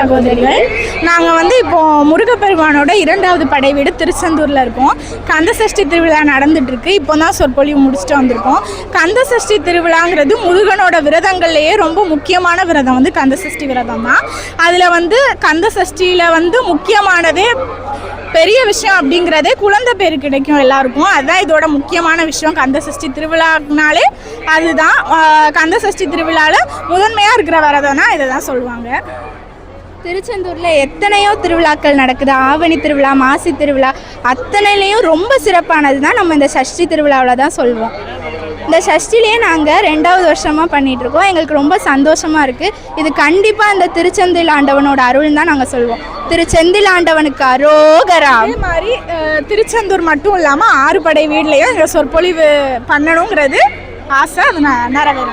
சகோதரிகள். நாங்கள் வந்து இப்போது முருகப்பெருமானோட 2வது படை வீடு திருச்செந்தூரில் இருக்கோம். கந்தசஷ்டி திருவிழா நடந்துகிட்ருக்கு. இப்போ தான் சொற்பொழிவு முடிச்சுட்டு வந்திருக்கோம். கந்தசஷ்டி திருவிழாங்கிறது முருகனோட விரதங்கள்லேயே ரொம்ப முக்கியமான விரதம் வந்து கந்தசஷ்டி விரதம் தான். அதில் வந்து கந்தசஷ்டியில் வந்து முக்கியமானதே பெரிய விஷயம் அப்படிங்கிறதே குழந்தை பேர் கிடைக்கும் எல்லாருக்கும். அதுதான் இதோட முக்கியமான விஷயம். கந்தசஷ்டி திருவிழானாலே அதுதான். கந்தசஷ்டி திருவிழாவில் முதன்மையாக இருக்கிற விரதம்னா இதை தான் சொல்லுவாங்க. திருச்செந்தூரில் எத்தனையோ திருவிழாக்கள் நடக்குது. ஆவணி திருவிழா, மாசி திருவிழா, அத்தனையிலையும் ரொம்ப சிறப்பானது தான் நம்ம இந்த சஷ்டி திருவிழாவில் தான் சொல்லுவோம். இந்த சஷ்டிலேயே நாங்கள் 2வது வருஷமாக பண்ணிகிட்ருக்கோம். எங்களுக்கு ரொம்ப சந்தோஷமாக இருக்குது. இது கண்டிப்பாக இந்த திருச்செந்தில் ஆண்டவனோட அருள்னு தான் நாங்கள் சொல்லுவோம். திருச்செந்தில் ஆண்டவனுக்கு அரோகரா. அதே மாதிரி திருச்செந்தூர் மட்டும் இல்லாமல் 6 படை வீட்லேயும் எங்கள் சொற்பொழிவு பண்ணணுங்கிறது ஆசை. அது நிறைவேறும்.